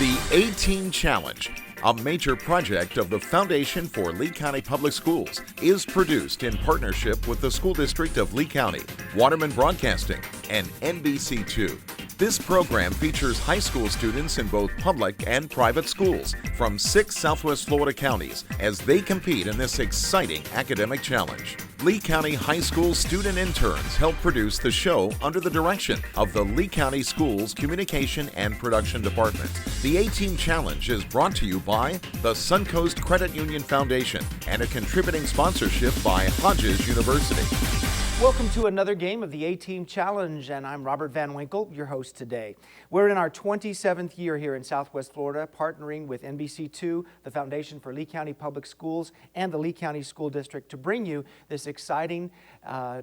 The A-Team Challenge, a major project of the Foundation for Lee County Public Schools, is produced in partnership with the School District of Lee County, Waterman Broadcasting, and NBC2. This program features high school students in both public and private schools from 6 Southwest Florida counties as they compete in this exciting academic challenge. Lee County High School student interns help produce the show under the direction of the Lee County Schools Communication and Production Department. The A-Team Challenge is brought to you by the Suncoast Credit Union Foundation and a contributing sponsorship by Hodges University. Welcome to another game of the A-Team Challenge, and I'm Robert Van Winkle, your host today. We're in our 27th year here in Southwest Florida, partnering with NBC2, the Foundation for Lee County Public Schools, and the Lee County School District to bring you this exciting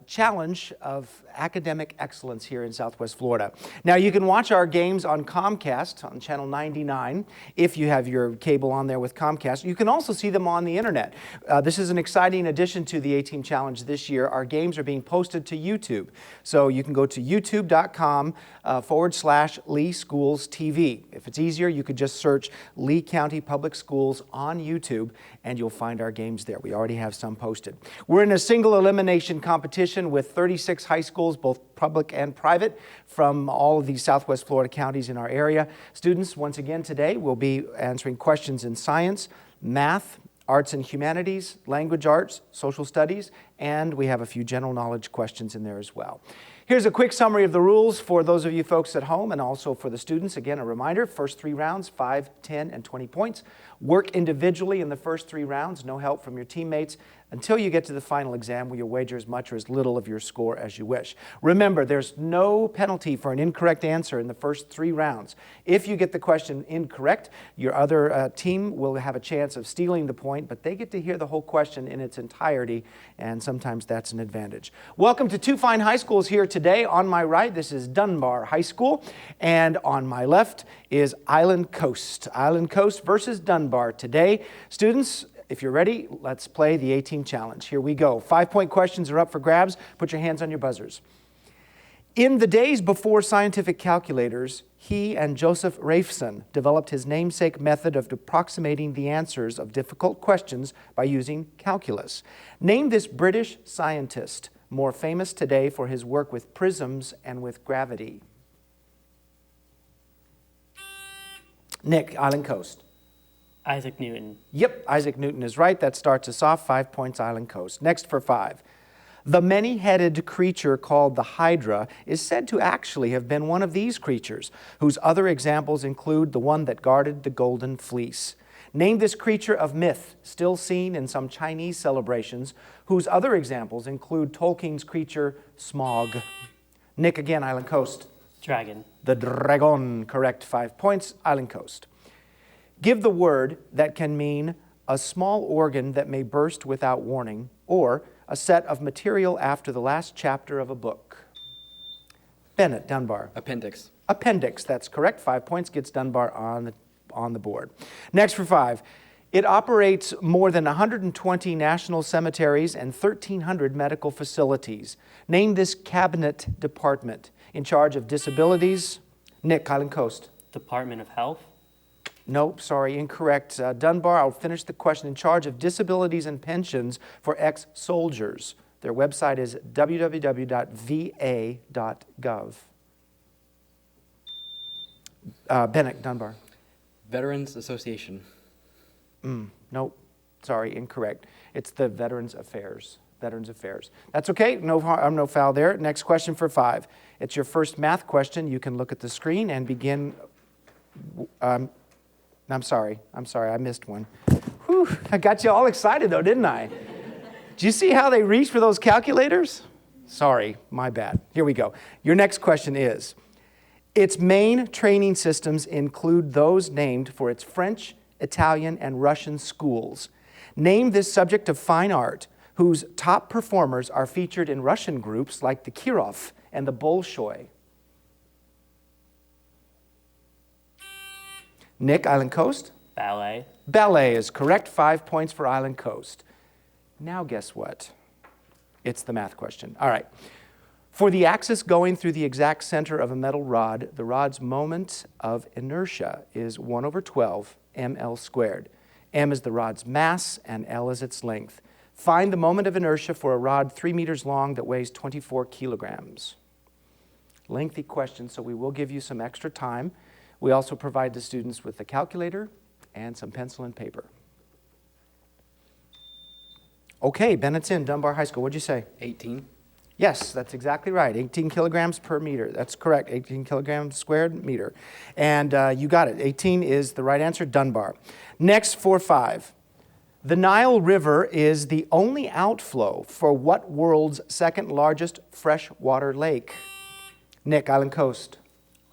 challenge of academic excellence here in Southwest Florida. Now, you can watch our games on Comcast on channel 99 if you have your cable on there with Comcast. You can also see them on the internet. This is an exciting addition to the A-Team Challenge this year. Our games are being posted to YouTube. So you can go to youtube.com/Lee Schools TV. If it's easier, you could just search Lee County Public Schools on YouTube and you'll find our games there. We already have some posted. We're in a single elimination competition with 36 high schools, both public and private, from all of these Southwest Florida counties in our area. Students, once again today, will be answering questions in science, math, arts and humanities, language arts, social studies, and we have a few general knowledge questions in there as well. Here's a quick summary of the rules for those of you folks at home and also for the students. Again, a reminder, first 3 rounds, 5, 10, and 20 points. Work individually in the first 3 rounds, no help from your teammates, until you get to the final exam where you'll wager as much or as little of your score as you wish. Remember, there's no penalty for an incorrect answer in the first 3 rounds. If you get the question incorrect, your other team will have a chance of stealing the point, but they get to hear the whole question in its entirety, and sometimes that's an advantage. Welcome to 2 fine high schools here today. On my right, this is Dunbar High School, and on my left is Island Coast. Island Coast versus Dunbar today. Students, if you're ready, let's play the A-Team Challenge. Here we go. 5-point questions are up for grabs. Put your hands on your buzzers. In the days before scientific calculators, he and Joseph Raphson developed his namesake method of approximating the answers of difficult questions by using calculus. Name this British scientist, more famous today for his work with prisms and with gravity. Nick, Island Coast. Isaac Newton. Yep, Isaac Newton is right. That starts us off. 5 points, Island Coast. Next for 5. The many-headed creature called the Hydra is said to actually have been one of these creatures, whose other examples include the one that guarded the Golden Fleece. Name this creature of myth, still seen in some Chinese celebrations, whose other examples include Tolkien's creature Smaug. Nick, again, Island Coast. Dragon. The dragon, correct. 5 points, Island Coast. Give the word that can mean a small organ that may burst without warning, or a set of material after the last chapter of a book. Bennett, Dunbar. Appendix. Appendix, that's correct. 5 points, gets Dunbar on the board. Next for 5. It operates more than 120 national cemeteries and 1,300 medical facilities. Name this cabinet department in charge of disabilities. Nick, Island Coast. Department of Health. Nope, sorry, incorrect. Dunbar, I'll finish the question. In charge of disabilities and pensions for ex-soldiers. Their website is www.va.gov. Bennett, Dunbar. Veterans Association. Nope, sorry, incorrect. It's the Veterans Affairs. Veterans Affairs. That's okay, no harm, no foul there. Next question for 5. It's your first math question. You can look at the screen and begin. I'm sorry, I missed one. Whew, I got you all excited though, didn't I? Do you see how they reach for those calculators? Sorry, my bad. Here we go. Your next question is, its main training systems include those named for its French, Italian, and Russian schools. Name this subject of fine art whose top performers are featured in Russian groups like the Kirov and the Bolshoi. Nick, Island Coast? Ballet. Ballet is correct. 5 points for Island Coast. Now guess what? It's the math question. All right. For the axis going through the exact center of a metal rod, the rod's moment of inertia is 1/12 ml squared. M is the rod's mass and L is its length. Find the moment of inertia for a rod 3 meters long that weighs 24 kilograms. Lengthy question, so we will give you some extra time. We also provide the students with a calculator and some pencil and paper. Okay, Bennett's in, Dunbar High School. What'd you say? 18. Yes, that's exactly right. 18 kilograms per meter. That's correct. 18 kilograms squared meter. And you got it. 18 is the right answer, Dunbar. Next, 4-5. The Nile River is the only outflow for what world's second largest freshwater lake? Nick, Island Coast.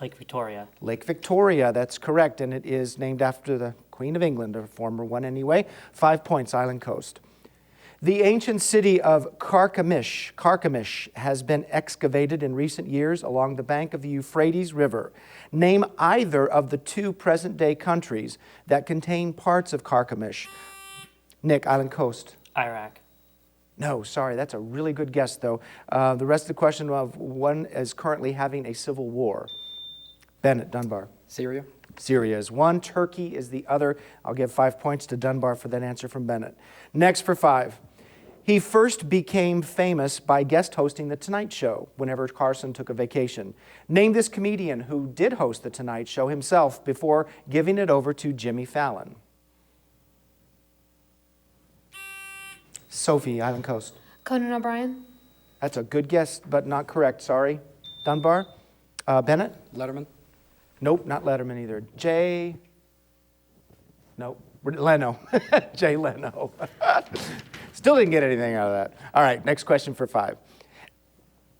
Lake Victoria. Lake Victoria, that's correct. And it is named after the Queen of England, a former one anyway. 5 points, Island Coast. The ancient city of Carchemish has been excavated in recent years along the bank of the Euphrates River. Name either of the two present-day countries that contain parts of Carchemish. Nick, Island Coast. Iraq. No, sorry, that's a really good guess, though. The rest of the question of one is currently having a civil war. Bennett, Dunbar. Syria. Syria is one, Turkey is the other. I'll give 5 points to Dunbar for that answer from Bennett. Next for 5. He first became famous by guest hosting The Tonight Show whenever Carson took a vacation. Name this comedian who did host The Tonight Show himself before giving it over to Jimmy Fallon. Sophie, Island Coast. Conan O'Brien. That's a good guess, but not correct, sorry. Dunbar? Bennett? Letterman. Nope, not Letterman either. Nope, Leno. Jay Leno. Still didn't get anything out of that. All right, next question for 5.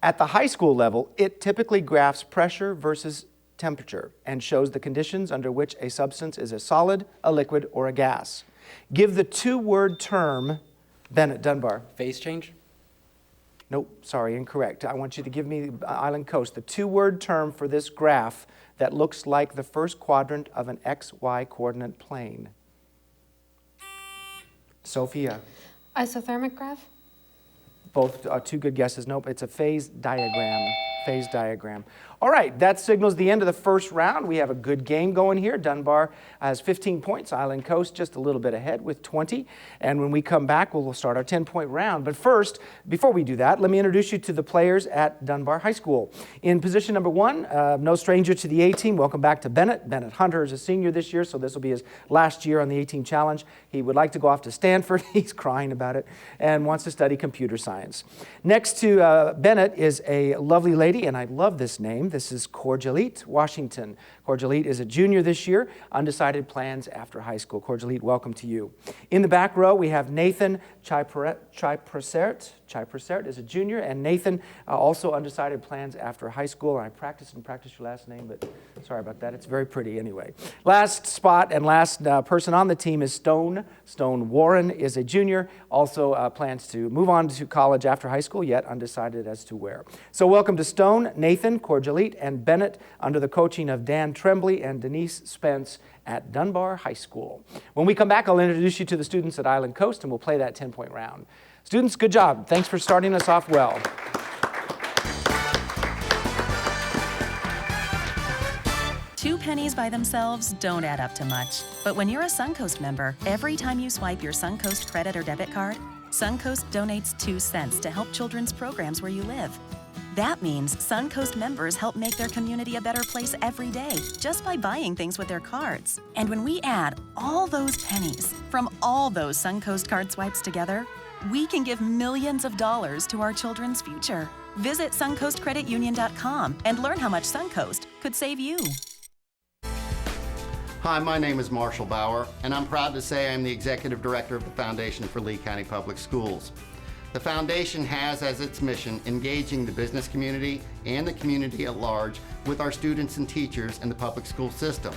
At the high school level, it typically graphs pressure versus temperature and shows the conditions under which a substance is a solid, a liquid, or a gas. Give the 2-word term, Bennett, Dunbar. Phase change. Nope, sorry, incorrect. I want you to give me Island Coast, the 2-word term for this graph that looks like the first quadrant of an XY coordinate plane. Sophia. Isothermic graph. Both are 2 good guesses. Nope, it's a phase diagram. Phase diagram. All right, that signals the end of the first round. We have a good game going here. Dunbar has 15 points. Island Coast just a little bit ahead with 20. And when we come back, we'll start our 10-point round. But first, before we do that, let me introduce you to the players at Dunbar High School. In position number 1, no stranger to the A-team. Welcome back to Bennett. Bennett Hunter is a senior this year, so this will be his last year on the A-team challenge. He would like to go off to Stanford. He's crying about it and wants to study computer science. Next to Bennett is a lovely lady, and I love this name. This is Cordialite Washington. Cordialite is a junior this year, undecided plans after high school. Cordialite, welcome to you. In the back row, we have Nathan Chyprasert. Chyprasert is a junior, and Nathan also undecided plans after high school. And I practiced your last name, but sorry about that. It's very pretty anyway. Last spot and last person on the team is Stone. Stone Warren is a junior, also plans to move on to college after high school, yet undecided as to where. So welcome to Stone, Nathan, Cordialite, and Bennett under the coaching of Dan Tremblay and Denise Spence at Dunbar High School. When we come back, I'll introduce you to the students at Island Coast, and we'll play that 10-point round. Students, good job. Thanks for starting us off well. Two pennies by themselves don't add up to much. But when you're a Suncoast member, every time you swipe your Suncoast credit or debit card, Suncoast donates 2 cents to help children's programs where you live. That means Suncoast members help make their community a better place every day just by buying things with their cards. And when we add all those pennies from all those Suncoast card swipes together, we can give millions of dollars to our children's future. Visit SuncoastCreditUnion.com and learn how much Suncoast could save you. Hi, my name is Marshall Bauer, and I'm proud to say I'm the Executive Director of the Foundation for Lee County Public Schools. The Foundation has as its mission engaging the business community and the community at large with our students and teachers in the public school system.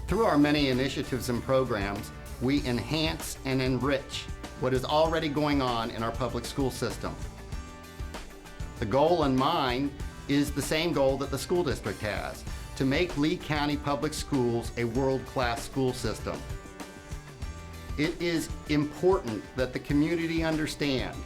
Through our many initiatives and programs, we enhance and enrich what is already going on in our public school system. The goal in mind is the same goal that the school district has, to make Lee County Public Schools a world-class school system. It is important that the community understand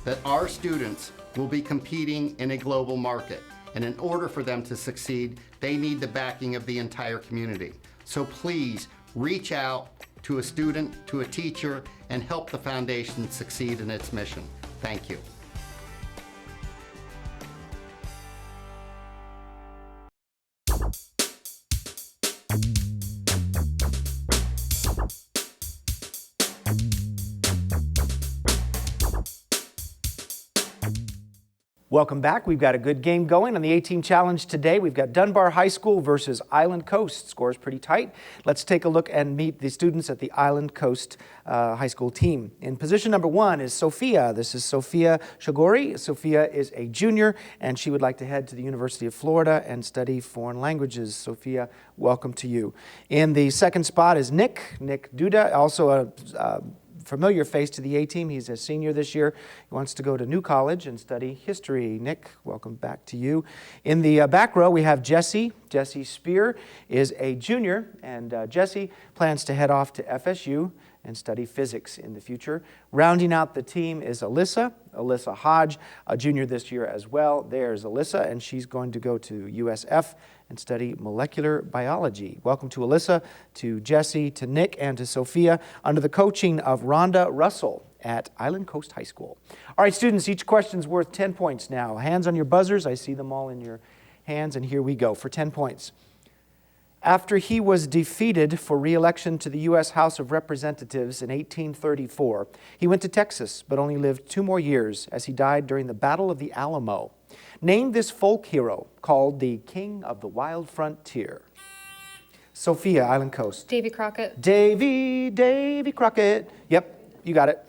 that our students will be competing in a global market. And in order for them to succeed, they need the backing of the entire community. So please reach out to a student, to a teacher, and help the foundation succeed in its mission. Thank you. Welcome back. We've got a good game going on the A-Team Challenge today. We've got Dunbar High School versus Island Coast. Score's pretty tight. Let's take a look and meet the students at the Island Coast High School team. In position number 1 is Sophia. This is Sophia Shagori. Sophia is a junior, and she would like to head to the University of Florida and study foreign languages. Sophia, welcome to you. In the second spot is Nick Duda, also a familiar face to the A-Team. He's a senior this year. He wants to go to New College and study history. Nick, welcome back to you. In the back row, we have Jesse. Jesse Spear is a junior, and Jesse plans to head off to FSU and study physics in the future. Rounding out the team is Alyssa Hodge, a junior this year as well. There's Alyssa, and she's going to go to USF and study molecular biology. Welcome to Alyssa, to Jesse, to Nick, and to Sophia under the coaching of Rhonda Russell at Island Coast High School. All right, students, each question's worth 10 points now. Hands on your buzzers. I see them all in your hands, and here we go for 10 points. After he was defeated for re-election to the U.S. House of Representatives in 1834, he went to Texas, but only lived 2 more years as he died during the Battle of the Alamo. Name this folk hero called the King of the Wild Frontier. Sophia, Island Coast. Davy Crockett. Davy Crockett. Yep, you got it.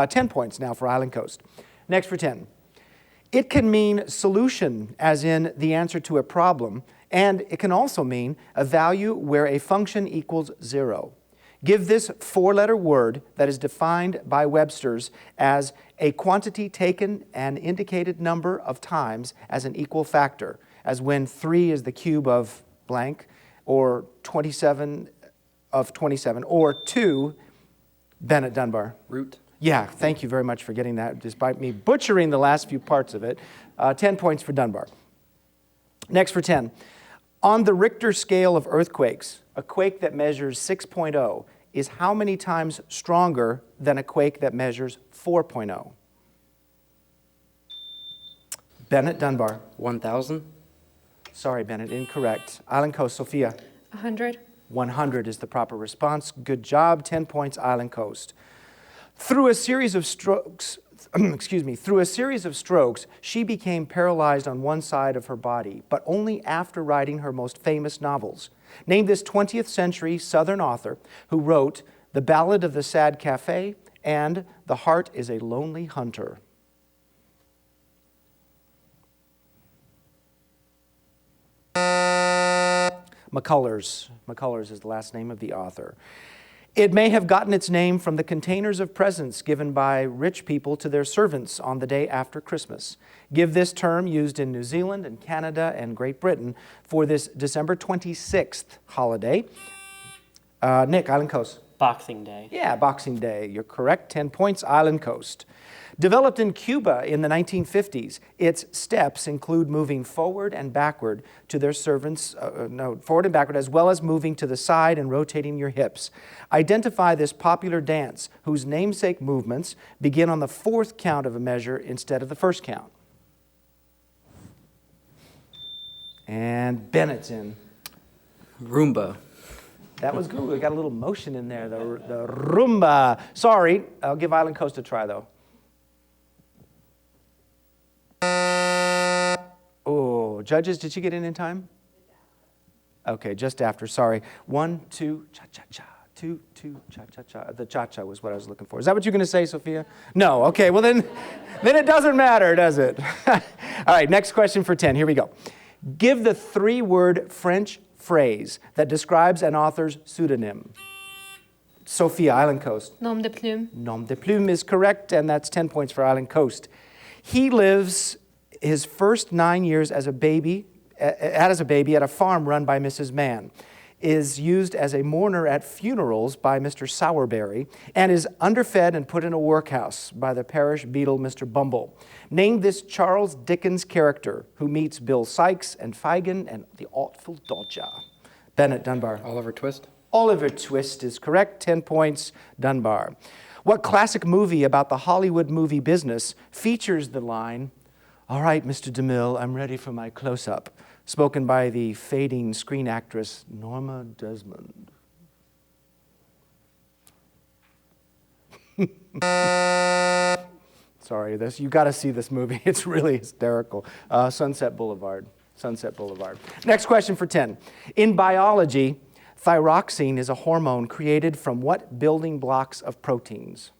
10 points now for Island Coast. Next for 10. It can mean solution, as in the answer to a problem, and it can also mean a value where a function equals 0. Give this 4-letter word that is defined by Webster's as a quantity taken an indicated number of times as an equal factor, as when 3 is the cube of blank, or 27 of 27, or 2, Bennett Dunbar. Root. Yeah, thank you very much for getting that, despite me butchering the last few parts of it. 10 points for Dunbar. Next for 10. On the Richter scale of earthquakes, a quake that measures 6.0 is how many times stronger than a quake that measures 4.0? Bennett Dunbar. 1,000. Sorry, Bennett, incorrect. Island Coast, Sophia. 100. 100 is the proper response. Good job, 10 points, Island Coast. Through a series of strokes, she became paralyzed on one side of her body, but only after writing her most famous novels. Name this 20th century Southern author who wrote The Ballad of the Sad Cafe and The Heart is a Lonely Hunter. McCullers. McCullers is the last name of the author. It may have gotten its name from the containers of presents given by rich people to their servants on the day after Christmas. Give this term used in New Zealand and Canada and Great Britain for this December 26th holiday. Nick, Island Coast. Boxing Day. Yeah, Boxing Day. You're correct. 10 points, Island Coast. Developed in Cuba in the 1950s, its steps include moving forward and backward to their servants, forward and backward, as well as moving to the side and rotating your hips. Identify this popular dance whose namesake movements begin on the 4th count of a measure instead of the 1st count. And Bennett's in. Roomba. That was good. We got a little motion in there, the rumba. Sorry, I'll give Island Coast a try, though. Oh, judges, did she get in time? Okay, just after, sorry. 1, 2, cha-cha-cha. 2, 2, cha-cha-cha. The cha-cha was what I was looking for. Is that what you're going to say, Sophia? No, okay, well then it doesn't matter, does it? All right, next question for 10. Here we go. Give the 3-word French phrase that describes an author's pseudonym. Sophia, Island Coast. Nom de plume. Nom de plume is correct, and that's 10 points for Island Coast. He lives his first 9 years as a baby at a farm run by Mrs. Mann. is used as a mourner at funerals by Mr. Sowerberry, and is underfed and put in a workhouse by the parish beadle Mr. Bumble. Name this Charles Dickens character who meets Bill Sikes and Fagin and the Artful Dodger. Bennett, Dunbar. Oliver Twist. Oliver Twist is correct. 10 points, Dunbar. What classic movie about the Hollywood movie business features the line, "All right, Mr. DeMille, I'm ready for my close-up," spoken by the fading screen actress Norma Desmond? Sorry, you got to see this movie. It's really hysterical. Sunset Boulevard. Sunset Boulevard. Next question for 10. In biology, thyroxine is a hormone created from what building blocks of proteins?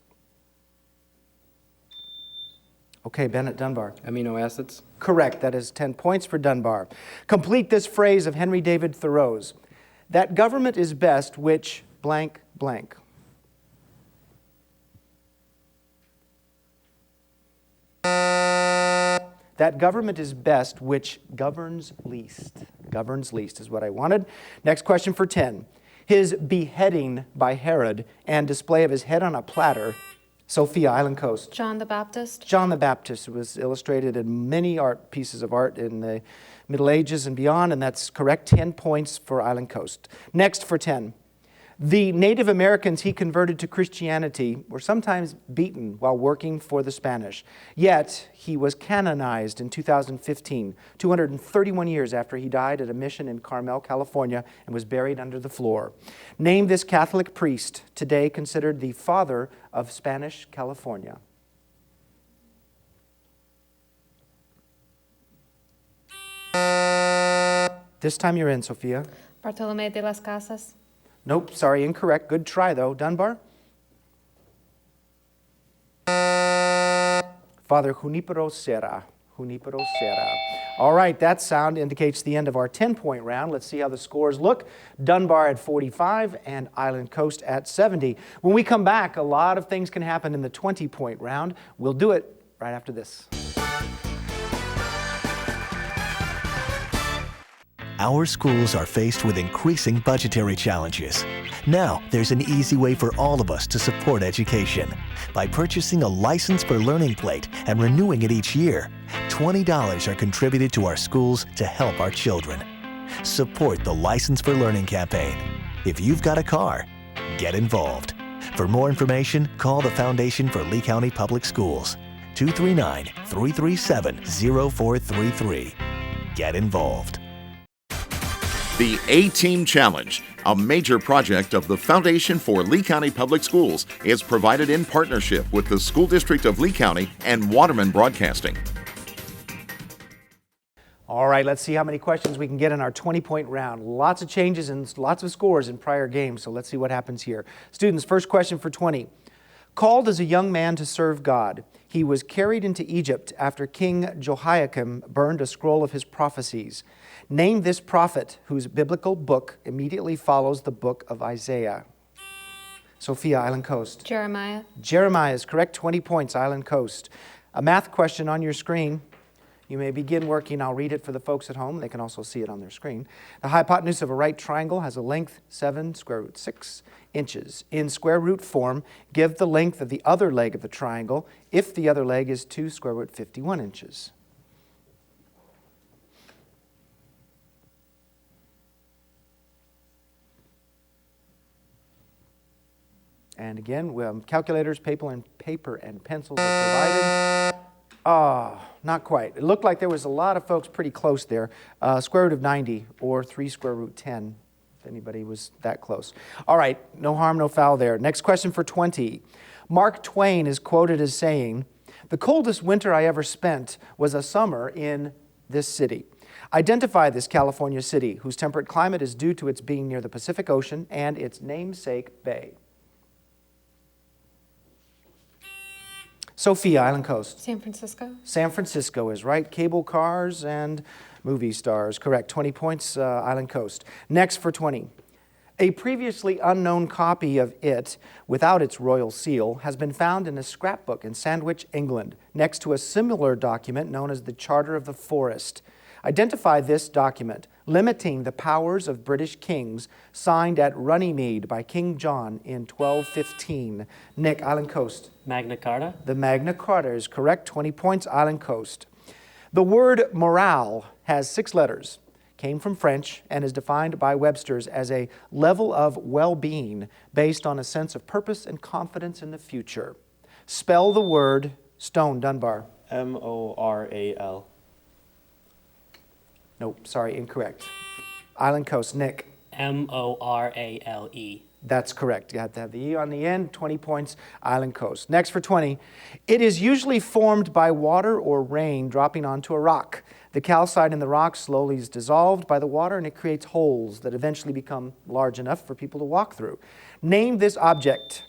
Okay, Bennett, Dunbar. Amino acids. Correct. That is 10 points for Dunbar. Complete this phrase of Henry David Thoreau's. That government is best which blank blank. That government is best which governs least. Governs least is what I wanted. Next question for 10. His beheading by Herod and display of his head on a platter. Sophia, Island Coast. John the Baptist. John the Baptist was illustrated in many pieces of art in the Middle Ages and beyond, and that's correct. 10 points for Island Coast. Next for 10. The Native Americans he converted to Christianity were sometimes beaten while working for the Spanish. Yet, he was canonized in 2015, 231 years after he died at a mission in Carmel, California, and was buried under the floor. Name this Catholic priest, today considered the father of Spanish California. This time you're in, Sophia. Bartolomé de las Casas. Nope, sorry, incorrect. Good try, though. Dunbar? Father Junipero Serra. Junipero Serra. All right, that sound indicates the end of our 10-point round. Let's see how the scores look. Dunbar at 45 and Island Coast at 70. When we come back, a lot of things can happen in the 20-point round. We'll do it right after this. Our schools are faced with increasing budgetary challenges. Now, there's an easy way for all of us to support education. By purchasing a License for Learning plate and renewing it each year, $20 are contributed to our schools to help our children. Support the License for Learning campaign. If you've got a car, get involved. For more information, call the Foundation for Lee County Public Schools, 239-337-0433. Get involved. The A-Team Challenge, a major project of the Foundation for Lee County Public Schools, is provided in partnership with the School District of Lee County and Waterman Broadcasting. All right, let's see how many questions we can get in our 20-point round. Lots of changes and lots of scores in prior games, so let's see what happens here. Students, first question for 20. Called as a young man to serve God, he was carried into Egypt after King Jehoiakim burned a scroll of his prophecies. Name this prophet whose biblical book immediately follows the book of Isaiah. Sophia, Island Coast. Jeremiah. Jeremiah is correct. 20 points, Island Coast. A math question on your screen. You may begin working. I'll read it for the folks at home. They can also see it on their screen. The hypotenuse of a right triangle has a length 7 square root 6 inches. In square root form, give the length of the other leg of the triangle if the other leg is 2 square root 51 inches. And again, calculators, paper and pencils are provided. Not quite. It looked like there was a lot of folks pretty close there. Square root of 90 or 3 square root 10, if anybody was that close. All right, no harm, no foul there. Next question for 20. Mark Twain is quoted as saying, "The coldest winter I ever spent was a summer in this city." Identify this California city whose temperate climate is due to its being near the Pacific Ocean and its namesake bay. Sophia, Island Coast. San Francisco. San Francisco is right. Cable cars and movie stars. Correct. 20 points, Island Coast. Next for 20. A previously unknown copy of it, without its royal seal, has been found in a scrapbook in Sandwich, England, next to a similar document known as the Charter of the Forest. Identify this document limiting the powers of British kings signed at Runnymede by King John in 1215. Nick, Island Coast. Magna Carta. The Magna Carta is correct. 20 points, Island Coast. The word morale has 6 letters, came from French, and is defined by Webster's as a level of well-being based on a sense of purpose and confidence in the future. Spell the word stone, Dunbar. M-O-R-A-L. Nope, sorry, incorrect. Island Coast, Nick. M-O-R-A-L-E. That's correct. You have to have the E on the end. 20 points, Island Coast. Next for 20. It is usually formed by water or rain dropping onto a rock. The calcite in the rock slowly is dissolved by the water, and it creates holes that eventually become large enough for people to walk through. Name this object.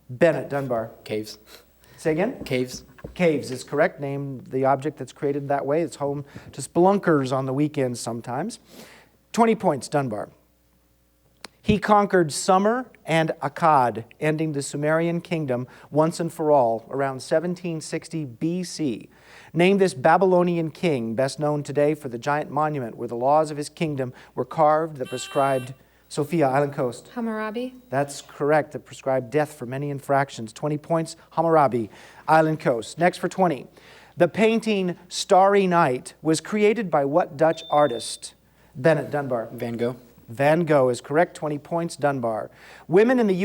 Bennett, Dunbar. Caves. Say again? Caves. Caves is correct. Name the object that's created that way. It's home to spelunkers on the weekends sometimes. 20 points, Dunbar. He conquered Sumer and Akkad, ending the Sumerian kingdom once and for all around 1760 BC. Name this Babylonian king, best known today for the giant monument where the laws of his kingdom were carved that prescribed Sophia, Island Coast. Hammurabi. That's correct, that prescribed death for many infractions. 20 points, Hammurabi, Island Coast. Next for 20. The painting Starry Night was created by what Dutch artist? Bennett, Dunbar. Van Gogh. Van Gogh is correct. 20 points, Dunbar. Women in this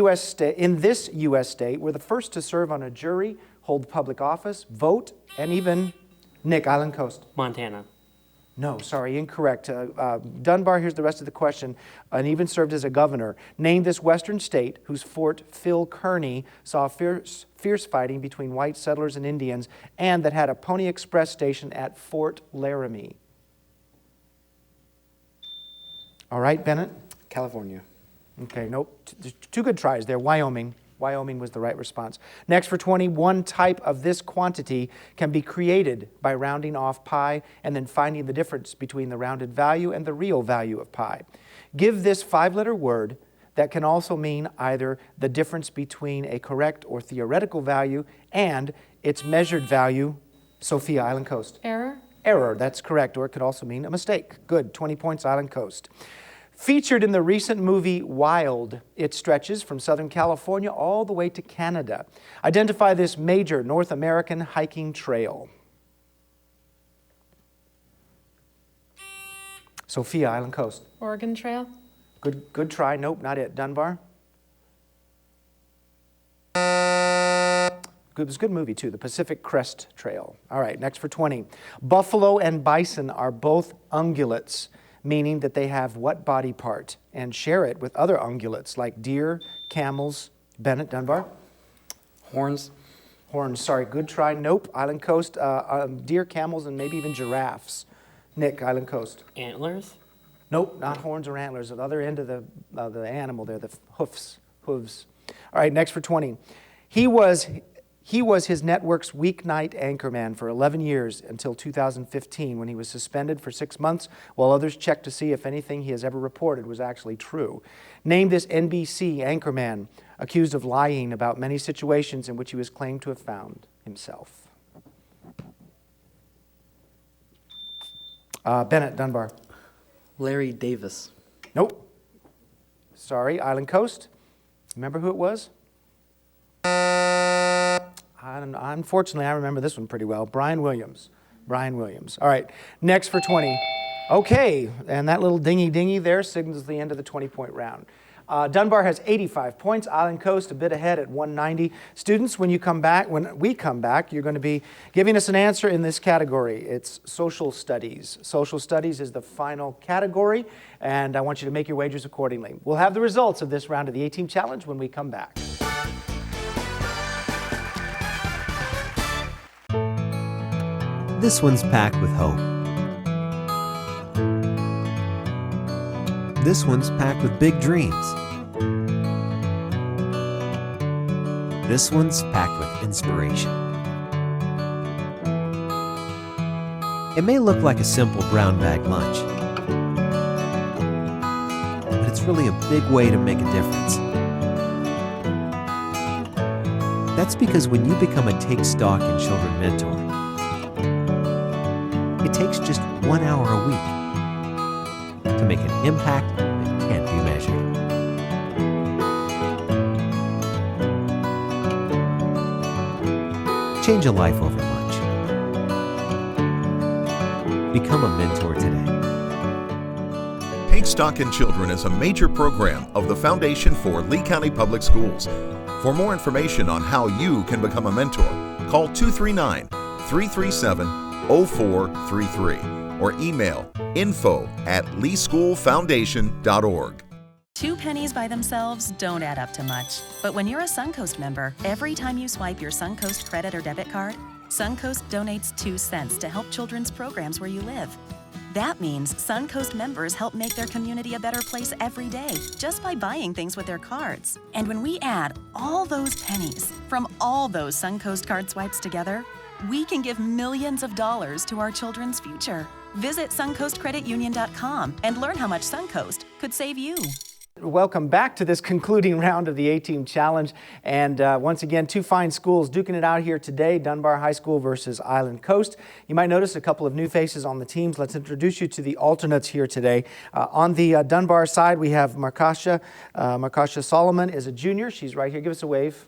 U.S. state were the first to serve on a jury, hold public office, vote, and even, Nick, Island Coast. Montana. No, sorry, incorrect. Dunbar, here's the rest of the question, and even served as a governor. Name this western state whose Fort Phil Kearny saw fierce fighting between white settlers and Indians, and that had a Pony Express station at Fort Laramie. All right, Bennett? California. Okay, nope. Two good tries there. Wyoming. Wyoming was the right response. Next for 20, one type of this quantity can be created by rounding off pi and then finding the difference between the rounded value and the real value of pi. Give this 5-letter word that can also mean either the difference between a correct or theoretical value and its measured value. Sophia, Island Coast. Error. Error, that's correct, or it could also mean a mistake. Good, 20 points, Island Coast. Featured in the recent movie Wild, it stretches from Southern California all the way to Canada. Identify this major North American hiking trail. Sophia, Island Coast. Oregon Trail. Good try. Nope, not it. Dunbar. It was a good movie, too, the Pacific Crest Trail. All right, next for 20. Buffalo and bison are both ungulates, meaning that they have what body part and share it with other ungulates like deer, camels. Bennett, Dunbar. Horns. Horns, sorry, good try. Nope, Island Coast. Deer, camels, and maybe even giraffes. Nick, Island Coast. Antlers. Nope, not horns or antlers. At the other end of the animal there, the hooves. All right, next for 20. He was his network's weeknight anchorman for 11 years until 2015 when he was suspended for 6 months while others checked to see if anything he has ever reported was actually true. Name this NBC anchorman accused of lying about many situations in which he was claimed to have found himself. Bennett, Dunbar. Larry Davis. Nope. Sorry, Island Coast. Remember who it was? Unfortunately, I remember this one pretty well. Brian Williams. Brian Williams. All right, next for 20. Okay, and that little dingy there signals the end of the 20-point round. Dunbar has 85 points. Island Coast a bit ahead at 190. Students, when we come back, you're going to be giving us an answer in this category. It's social studies. Social studies is the final category, and I want you to make your wagers accordingly. We'll have the results of this round of the A-Team Challenge when we come back. This one's packed with hope. This one's packed with big dreams. This one's packed with inspiration. It may look like a simple brown bag lunch, but it's really a big way to make a difference. That's because when you become a Take Stock in Children mentor, it takes just 1 hour a week to make an impact that can't be measured. Change a life over lunch. Become a mentor today. Take Stock in Children is a major program of the Foundation for Lee County Public Schools. For more information on how you can become a mentor, call 239-337-0433 or email info@leeschoolfoundation.org. 2 pennies by themselves don't add up to much. But when you're a Suncoast member, every time you swipe your Suncoast credit or debit card, Suncoast donates 2 cents to help children's programs where you live. That means Suncoast members help make their community a better place every day just by buying things with their cards. And when we add all those pennies from all those Suncoast card swipes together, we can give millions of dollars to our children's future. Visit suncoastcreditunion.com and learn how much Suncoast could save you. Welcome back to this concluding round of the A-Team Challenge. And once again, 2 fine schools duking it out here today, Dunbar High School versus Island Coast. You might notice a couple of new faces on the teams. Let's introduce you to the alternates here today. On the Dunbar side, we have Markasha. Markasha Solomon is a junior. She's right here. Give us a wave.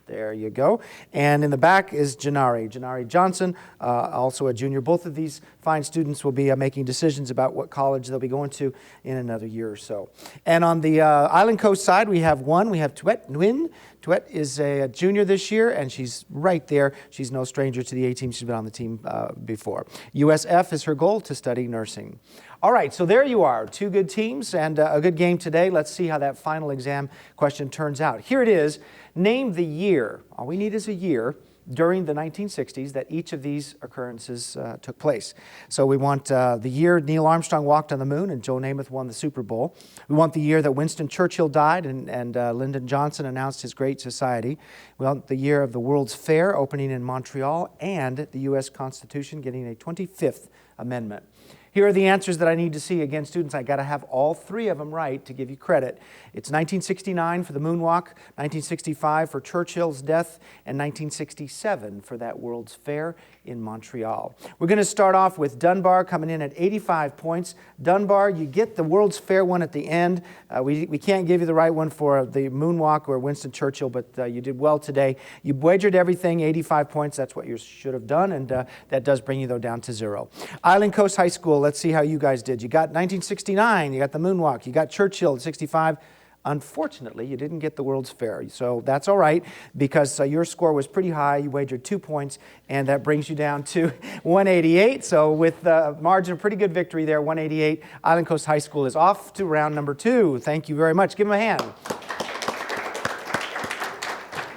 There you go. And in the back is Janari Johnson, also a junior. Both of these fine students will be making decisions about what college they'll be going to in another year or so. And on the Island Coast side, we have Tuet Nguyen. Tuet is a junior this year, and she's right there. She's no stranger to the A-Team. She's been on the team before. USF is her goal, to study nursing. All right, so there you are. 2 good teams and a good game today. Let's see how that final exam question turns out. Here it is. Name the year. All we need is a year during the 1960s that each of these occurrences took place. So we want the year Neil Armstrong walked on the moon and Joe Namath won the Super Bowl. We want the year that Winston Churchill died and Lyndon Johnson announced his Great Society. We want the year of the World's Fair opening in Montreal and the U.S. Constitution getting a 25th Amendment. Here are the answers that I need to see. Again, students, I got to have all 3 of them right to give you credit. It's 1969 for the moonwalk, 1965 for Churchill's death, and 1967 for that World's Fair in Montreal. We're going to start off with Dunbar coming in at 85 points. Dunbar, you get the World's Fair one at the end. We can't give you the right one for the moonwalk or Winston Churchill, but you did well today. You wagered everything, 85 points. That's what you should have done, and that does bring you, though, down to 0. Island Coast High School, let's see how you guys did. You got 1969, you got the moonwalk, you got Churchill at 65. Unfortunately, you didn't get the World's Fair, so that's all right because your score was pretty high. You wagered 2 points, and that brings you down to 188. So with the margin of pretty good victory there, 188, Island Coast High School is off to round number 2. Thank you very much. Give them a hand.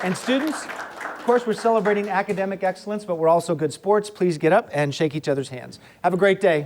And students, of course, we're celebrating academic excellence, but we're also good sports. Please get up and shake each other's hands. Have a great day.